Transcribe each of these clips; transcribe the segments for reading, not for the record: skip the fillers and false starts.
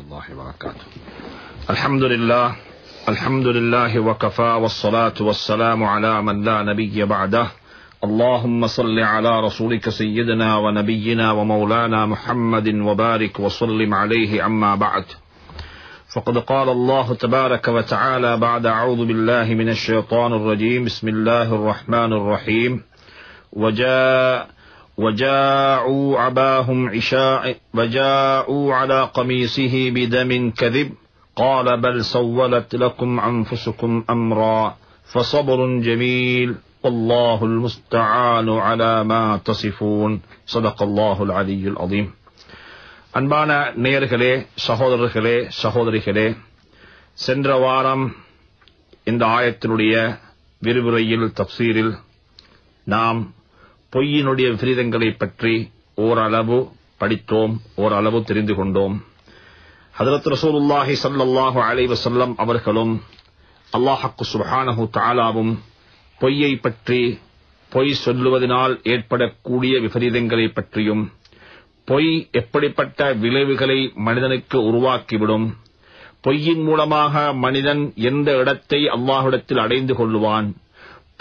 الله وبركاته. الحمد لله وكفى والصلاة والسلام على من لا نبي بعده. اللهم صل على رسولك سيدنا ونبينا ومولانا محمد وبارك وسلم عليه. أما بعد، فقد قال الله تبارك وتعالى بعد أعوذ بالله من الشيطان الرجيم. بسم الله الرحمن الرحيم. وجاءوا أباهم عشاء وجاءوا على قميصه بدم كذب قال بل سولت لكم أنفسكم أمرا فصبر جميل والله المستعان على ما تصفون. صدق الله العلي العظيم. அன்பான நேயர்களே, சகோதரர்களே, சகோதரிகளே, சென்ற வாரம் இந்த ஆயத்தினுடைய விரிவுரையில் தப்சீரில் நாம் பொய்யினுடைய விபரீதங்களை பற்றி ஓரளவு படித்தோம், ஓரளவு தெரிந்து கொண்டோம். ஹஜ்ரத் ரசூலுல்லாஹி ஸல்லல்லாஹு அலைஹி வஸல்லம் அவர்களும் அல்லாஹ் சுப்ஹானஹு தஆலாவும் பொய்யை பற்றி, பொய் சொல்லுவதனால் ஏற்படக்கூடிய விபரீதங்களை பற்றியும், பொய் எப்படிப்பட்ட விளைவுகளை மனிதனுக்கு உருவாக்கிவிடும், பொய்யின் மூலமாக மனிதன் எந்த இடத்தை அல்லாஹ்விடத்தில் அடைந்து கொள்ளுவான்,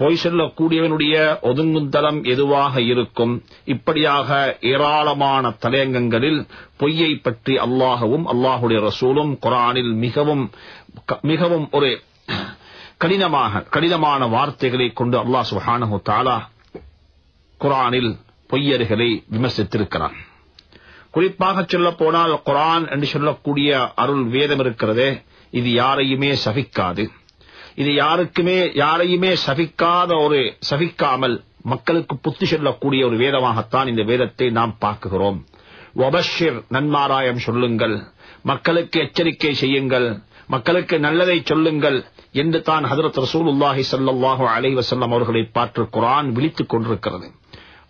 பொய் சொல்லக்கூடியவனுடைய ஒதுங்கும் தளம் எதுவாக இருக்கும், இப்படியாக ஏராளமான தலையங்கங்களில் பொய்யை பற்றி அல்லாஹ்வும் அல்லாஹுடைய ரசூலும் குர்ஆனில் மிகவும் ஒரு கடினமான வார்த்தைகளை கொண்டு அல்லாஹ் சுப்ஹானஹு தஆலா குர்ஆனில் பொய்யர்களை விமர்சித்திருக்கிறான். குறிப்பாக சொல்ல போனால், குர்ஆன் என்று சொல்லக்கூடிய அருள் வேதம் இருக்கிறதே, இது யாரையுமே சபிக்காது. இது யாரையுமே சபிக்காமல் மக்களுக்கு புத்தி சொல்லக்கூடிய ஒரு வேதமாகத்தான் இந்த வேதத்தை நாம் பார்க்கிறோம். வபஷிர், நன்மாராயம் சொல்லுங்கள், மக்களுக்கு எச்சரிக்கை செய்யுங்கள், மக்களுக்கு நல்லதை சொல்லுங்கள் என்று தான் ஹஜ்ரத் ரசூலுல்லாஹி ஸல்லல்லாஹு அலைஹி வஸல்லம் அவர்களை பார்த்து குர்ஆன் விழித்துக் கொண்டிருக்கிறது.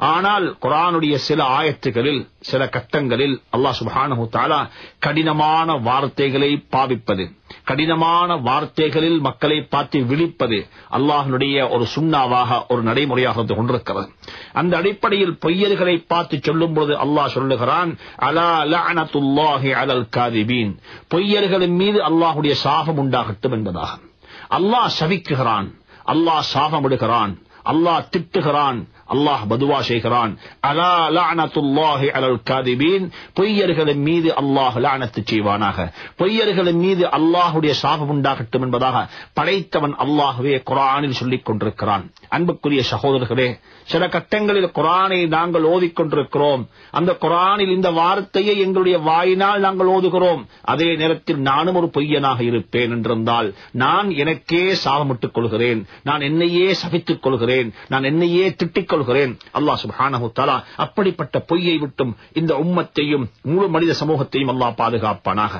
ஆனால் குர்ஆனுடைய சில ஆயத்துகளில், சில கட்டங்களில் அல்லாஹ் சுப்ஹானஹு தஆலா கடினமான வார்த்தைகளை பாவிப்பது, கடினமான வார்த்தைகளில் மக்களை பார்த்து விழிப்பது அல்லாஹ்வுடைய ஒரு சுன்னாவாக, ஒரு நடைமுறையாக இருந்து கொண்டிருக்கிறது. அந்த அடிப்படையில் பொய்யர்களை பார்த்து சொல்லும் பொழுது அல்லாஹ் சொல்லுகிறான், அலா லஅனத்துல்லாஹி அலல் காதிபீன், பொய்யர்களின் மீது அல்லாஹ்வுடைய சாபம் உண்டாகட்டும் என்பதாக. அல்லாஹ் சபிக்குகிறான், அல்லாஹ் சாபமிடுகிறான், அல்லாஹ் திட்டுகிறான், அல்லாஹ் பதுவா செய்கிறான். அலா லஅனத்துல்லாஹி அலல் காதிபீன், பொய்யர்களின் மீது அல்லாஹ் லஅனத்து செய்வானாக, பொய்யர்களின் மீது அல்லாஹ்வுடைய சாபம் உண்டாகட்டும் என்பதாக படைத்தவன் அல்லாஹ்வே குர்ஆனில் சொல்லிக் கொண்டிருக்கிறான். அன்புக்குரிய சகோதரர்களே, சில கட்டங்களில் குர்ஆனை நாங்கள் ஓதிக்கொண்டிருக்கிறோம். அந்த குர்ஆனில் இந்த வார்த்தையை எங்களுடைய வாயினால் நாங்கள் ஓதுகிறோம். அதே நேரத்தில் நானும் ஒரு பொய்யனாக இருப்பேன் என்றிருந்தால் நான் எனக்கே சாபமிட்டுக் கொள்கிறேன், நான் என்னையே சபித்துக் கொள்கிறேன், நான் என்னையே திட்டிக் கொள்கிறேன். அல்லாஹ் சுப்ஹானஹு தஆலா அப்படிப்பட்ட பொய்யை விட்டும் இந்த உம்மத்தையும் முழு மனித சமூகத்தையும் அல்லாஹ் பாதுகாப்பானாக.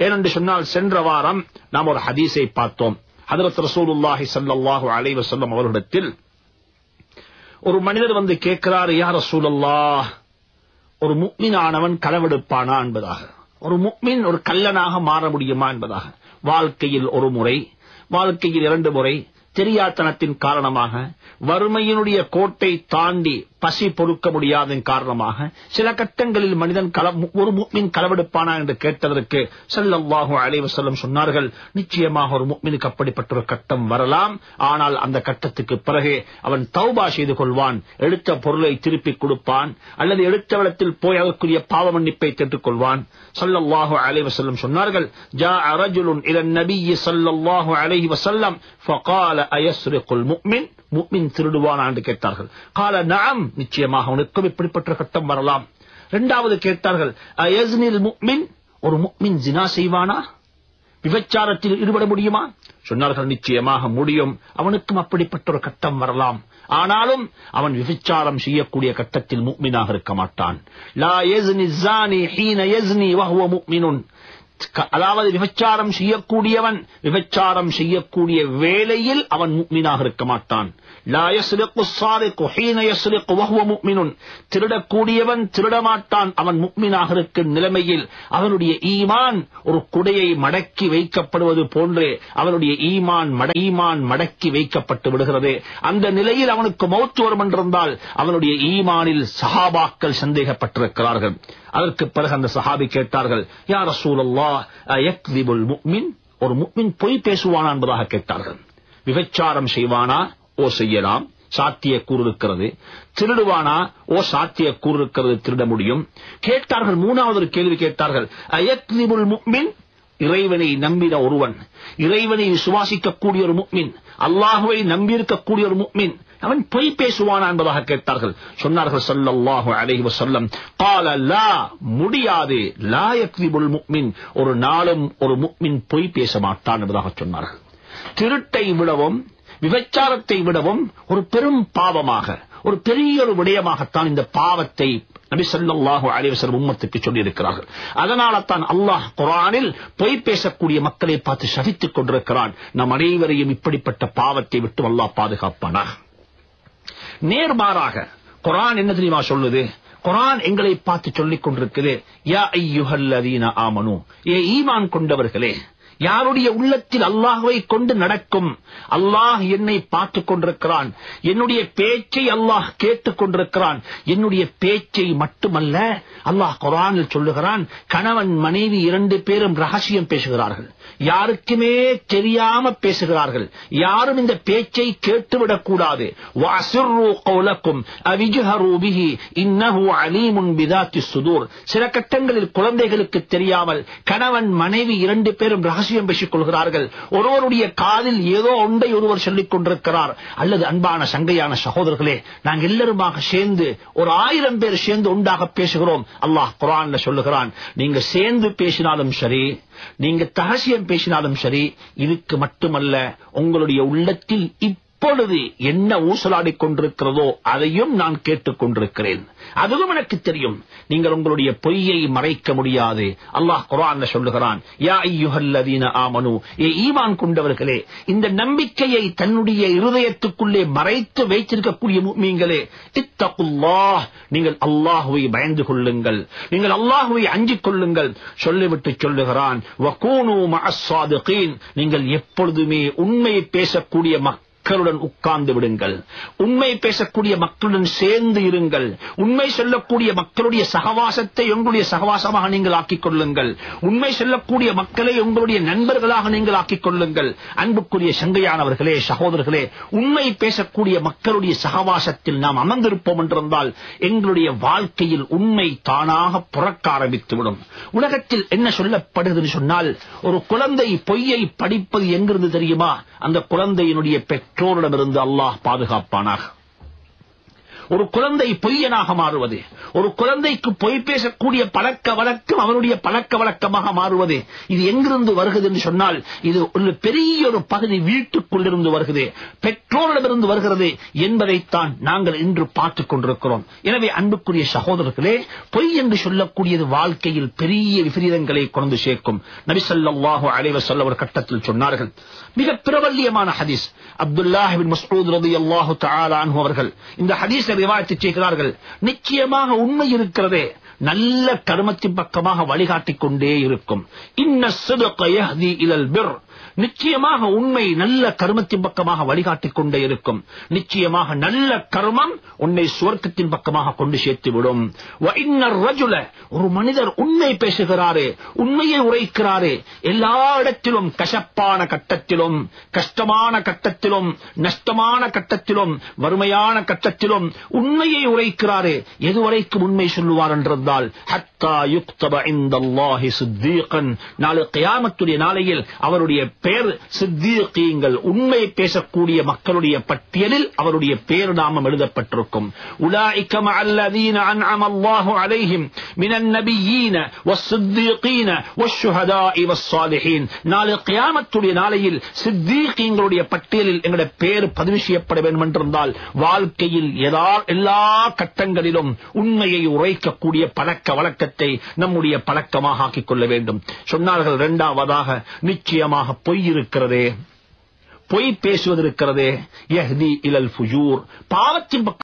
ஏனென்று சொன்னால், சென்ற வாரம் நாம் ஒரு ஹதீஸை பார்த்தோம். ஹஜ்ரத் ரசூலுல்லாஹி ஸல்லல்லாஹு அலைஹி வஸல்லம் அவர்களிடத்தில் ஒரு மனிதர் வந்து கேட்கிறார், யா ரசூலல்லாஹ், ஒரு முஃமினானவன் களவெடுப்பானா என்பதாக, ஒரு முஃமின் ஒரு கள்ளனாக மாற முடியுமா என்பதாக. வாழ்க்கையில் ஒரு முறை, வாழ்க்கையில் 2 முறை தெரியாத்தனத்தின் காரணமாக, வறுமையினுடைய கோட்டை தாண்டி பசி பொறுக்க முடியாதன் காரணமாக சில கட்டங்களில் மனிதன் ஒரு முஃமின் களவெடுப்பானா என்று கேட்டதற்கு ஸல்லல்லாஹு அலைஹி வஸல்லம் சொன்னார்கள், நிச்சயமாக ஒரு முஃமினுக்கு அப்படிப்பட்ட ஒரு கட்டம் வரலாம். ஆனால் அந்த கட்டத்துக்கு பிறகு அவன் தௌபா செய்து கொள்வான், எடுத்த பொருளை திருப்பி கொடுப்பான், அல்லது எடுத்த இடத்தில் போய் அதற்குரிய பாவ மன்னிப்பை பெற்றுக் கொள்வான். ஸல்லல்லாஹு அலைஹி வஸல்லம் சொன்னார்கள், ஜாஅ ரஜுலுன் இலன் நபிய்யி ஸல்லல்லாஹு அலைஹி வஸல்லம் ஃபகால அயஸ்ரிகுல் முஃமின், முஃமின் திருடுவானா என்று கேட்டார்கள். கால நஅம், நிச்சயமாக அவனுக்கும் இப்படிப்பட்ட கட்டம் வரலாம். 2வது கேட்டார்கள், அயஸ்னில் முஃமின், ஒரு முஃமின் ஜினா செய்வானா, விபச்சாரத்தில் ஈடுபட முடியுமா? சொன்னார்கள், நிச்சயமாக முடியும், அவனுக்கும் அப்படிப்பட்ட ஒரு கட்டம் வரலாம். ஆனாலும் அவன் விபச்சாரம் செய்யக்கூடிய கட்டத்தில் முஃமினாக இருக்க மாட்டான். லா யஸ்னி ஸானி ஹீன யஸ்னி வஹுவ முஃமினுன், அதாவது விபச்சாரம் செய்யக்கூடியவன் விபச்சாரம் செய்யக்கூடிய வேளையில் அவன் முஃமினாக இருக்க மாட்டான். லா யஸ்ரிகு ஸாரிகு ஹீன யஸ்ரிகு வஹுவ முஃமினுன், திருடக்கூடியவன் திருடமாட்டான், அவன் முஃமினாக இருக்கும் நிலைமையில் அவனுடைய ஈமான் ஒரு குடையை மடக்கி வைக்கப்படுவது போன்றே அவனுடைய ஈமான் மடக்கி வைக்கப்பட்டு விடுகிறது. அந்த நிலையில் அவனுக்கு மௌத் வரும் என்றிருந்தால் அவனுடைய ஈமானில் சஹாபாக்கள் சந்தேகப்பட்டிருக்கிறார்கள். அதற்கு பிறகு அந்த சஹாபி கேட்டார்கள், யா ரசூலல்லாஹ், ரசூலல்லாஹ் அயக்திபுல் முஃமின், ஒரு முஃமின் பொய் பேசுவானா என்பதாக கேட்டார்கள். விபச்சாரம் செய்வானா? ஓ செய்யலாம், சாத்தியக்கூறு இருக்கிறது. திருடுவானா? ஓ சாத்தியக்கூறு இருக்கிறது, திருட முடியும். கேட்டார்கள், மூணாவது ஒரு கேள்வி கேட்டார்கள், அயக்திபுல் முஃமின், இறைவனை நம்பின ஒருவன், இறைவனை விசுவாசிக்கக்கூடிய ஒரு முஃமின், அல்லாஹுவை நம்பியிருக்கக்கூடிய ஒரு முஃமின், அவன் பொய் பேசுவானா என்பதாக கேட்டார்கள். சொன்னார்கள் ஸல்லல்லாஹு அலைஹி வஸல்லம், قال لا, முடியாது, லா யக்திபுல் முஃமின், ஒரு நாளும் ஒரு முஃமின் பொய் பேச மாட்டான் என்பதாக சொன்னார்கள். திருட்டை விடவும் விபச்சாரத்தை விடவும் ஒரு பெரும் பாவமாக, ஒரு பெரிய ஒரு விடயமாகத்தான் இந்த பாவத்தை நபி ஸல்லல்லாஹு அலைஹி வஸல்லம் உம்மத்துக்கு சொல்லி இருக்கிறார்கள். அதனால தான் அல்லாஹ் குர்ஆனில் பொய் பேசக்கூடிய மக்களை பார்த்து சபித்துக் கொண்டிருக்கிறான். நம் அனைவரையும் இப்படிப்பட்ட பாவத்தை விட்டு அல்லாஹ் பாதுகாப்பானாக. நேர்மாறாக குர்ஆன் என்ன தெரியுமா சொல்லுது? குர்ஆன் எங்களை பார்த்து சொல்லிக் கொண்டிருக்கிறது, யா அய்யுஹல்லதீன ஆமனு, ஏ ஈமான் கொண்டவர்களே, யாருடைய உள்ளத்தில் அல்லாஹ்வை கொண்டு நடக்கும், அல்லாஹ் என்னை பார்த்துக் கொண்டிருக்கிறான், என்னுடைய பேச்சை அல்லாஹ் கேட்டுக் கொண்டிருக்கிறான், என்னுடைய பேச்சை மட்டுமல்ல அல்லாஹ் குர்ஆனில் சொல்லுகிறான், கணவன் மனைவி 2 பேரும் ரகசியம் பேசுகிறார்கள், யாருக்குமே தெரியாம பேசுகிறார்கள், யாரும் இந்த பேச்சை கேட்டுவிடக் கூடாது. வஅஸ்ரு கௌலக்கும் அவிஜ்ஹரு பிஹி இன்னஹு அலீமுன் பிதாத்திஸ் சுதூர். சில கட்டங்களில் குழந்தைகளுக்கு தெரியாமல் கணவன் மனைவி 2 பேரும் ரகசியம் பேசிக் கொள்கிறார்கள். ஒருவருடைய காதில் ஏதோ ஒன்றை ஒருவர் சொல்லிக் கொண்டிருக்கிறார். அல்லது அன்பான சங்கையான சகோதரர்களே, நாங்கள் எல்லாருமாக சேர்ந்து ஒரு 1000 பேர் சேர்ந்து ஒன்றாக பேசுகிறோம். அல்லாஹ் குர்ஆன்ல சொல்லுகிறான், நீங்க சேர்ந்து பேசினாலும் சரி, நீங்க ரகசியம் பேசினாலும் சரி, இதுக்கு மட்டுமல்ல, உங்களுடைய உள்ளத்தில் இப்பொழுது என்ன ஊசலாடிக் கொண்டிருக்கிறதோ அதையும் நான் கேட்டுக் கொண்டிருக்கிறேன், அதுவும் எனக்கு தெரியும். நீங்கள் உங்களுடைய பொய்யை மறைக்க முடியாது. அல்லாஹ் குர்ஆன்ல சொல்லுகிறான், யா அய்யுஹல்லதீன ஆமனு, ஏ ஈமான் கொண்டவர்களே, இந்த நம்பிக்கையை தன்னுடைய இருதயத்துக்குள்ளே மறைத்து வைத்திருக்கக்கூடிய முஃமின்களே, இத்தகுல்லாஹ், நீங்கள் அல்லாஹ்வை பயந்து கொள்ளுங்கள், நீங்கள் அல்லாஹ்வை அஞ்சிக் கொள்ளுங்கள். சொல்லிவிட்டு சொல்லுகிறான், வகூனு மஅஸ் ஸாதிகீன், நீங்கள் எப்பொழுதுமே உண்மை பேசக்கூடிய மக்களுடன் உட்கார்ந்து விடுங்கள், உண்மை பேசக்கூடிய மக்களுடன் சேர்ந்து இருங்கள், உண்மை சொல்லக்கூடிய மக்களுடைய சகவாசத்தை உங்களுடைய சகவாசமாக நீங்கள் ஆக்கிக் கொள்ளுங்கள், உண்மை சொல்லக்கூடிய மக்களை உங்களுடைய நண்பர்களாக நீங்கள் ஆக்கிக் கொள்ளுங்கள். அன்புக்குரிய சங்கையானவர்களே, சகோதரர்களே, உண்மை பேசக்கூடிய மக்களுடைய சகவாசத்தில் நாம் அமர்ந்திருப்போம் என்றிருந்தால் எங்களுடைய வாழ்க்கையில் உண்மை தானாக புறக்க ஆரம்பித்துவிடும். உலகத்தில் என்ன சொல்லப்படுகிறது சொன்னால், ஒரு குழந்தை பொய்யை படிப்பது எங்கிருந்து தெரியுமா? அந்த குழந்தையினுடைய பெற்றோரிடமிருந்து அல்லாஹ் பாதுகாப்பானாக. ஒரு குழந்தை பொய்யனாக மாறுவது, ஒரு குழந்தைக்கு பொய் பேசக்கூடிய பழக்க வழக்கம் அவனுடைய பழக்க வழக்கமாக மாறுவது, இது எங்கிருந்து வருகிறது என்று சொன்னால், இது ஒரு பெரிய ஒரு பகுதி வீட்டுக்குள்ளிருந்து வருகிறது, பெற்றோரிடமிருந்து வருகிறது என்பதைத்தான் நாங்கள் இன்று பார்த்துக் கொண்டிருக்கிறோம். எனவே அன்புக்குரிய சகோதரர்களே, பொய் என்று சொல்லக்கூடியது வாழ்க்கையில் பெரிய விபரீதங்களை கொண்டு சேர்க்கும். நபி ஸல்லல்லாஹு அலைஹி வஸல்லம் ஒரு கட்டத்தில் சொன்னார்கள், மிக பிரபல்யமான ஹதீஸ், அப்துல்லாஹ் இப்னு மஸ்ஊத் ரலியல்லாஹு தஆலா அன்ஹு அவர்கள் இந்த ஹதீஸை ரிவாயத் செய்கிறார்கள். நிச்சயமாக உண்மை இருக்கிறதே நல்ல கர்மத்தின் பக்கமாக வழிகாட்டிக் கொண்டே இருக்கும். இன்ன ஸித்க யஹ்தி இலல் பிர், நிச்சயமாக உண்மை நல்ல கர்மத்தின் பக்கமாக வழிகாட்டிக் கொண்டே இருக்கும். நிச்சயமாக நல்ல கர்மம் உன்னை சுவர்க்கத்தின் பக்கமாக கொண்டு சேர்த்து விடும். ஒரு மனிதர் உண்மை பேசுகிறாரே, உண்மையை உரைக்கிறாரே, எல்லா இடத்திலும் கசப்பான கட்டத்திலும், கஷ்டமான கட்டத்திலும், நஷ்டமான கட்டத்திலும், வறுமையான கட்டத்திலும் உண்மையை உரைக்கிறாரே, எதுவரைக்கும் உண்மை சொல்லுவார் என்றால் ஹத்தா யுக்தப இன்தல்லாஹி சித்தீகன், நாளை கியாமத்துடைய நாளையில் அவருடைய பெயர் சித்தீகீன்கள், உண்மை பேசக்கூடிய மக்களுடைய பட்டியலில் அவருடைய பெயர் நாமம் எழுதப்பட்டிருக்கும். உலாயிக மஅல்லதீன அன்அம அல்லாஹு அலைஹிம் மினன் நபிய்யீன வஸ்ஸித்தீகீன வஷ்ஷுஹதாஇ வஸ்ஸாலிஹீன், நாளை கியாமத்துடைய நாளையில் சித்தீகீன்களுடைய பட்டியலில் எங்களுடைய பெயர் பதிவு செய்யப்பட வேண்டும் என்றிருந்தால் வாழ்க்கையில் எல்லா கட்டங்களிலும் உண்மையை உரைக்கக்கூடிய பழக்க வழக்கத்தை நம்முடைய பழக்கமாக ஆக்கிக் கொள்ள வேண்டும். சொன்னார்கள், இரண்டாவதாக, நிச்சயமாக பொய் இருக்கிறதே, பொய் பேசுவது இருக்கிறதே, யஹ்தி இலல் ஃபுஜூர், பாவத்தின்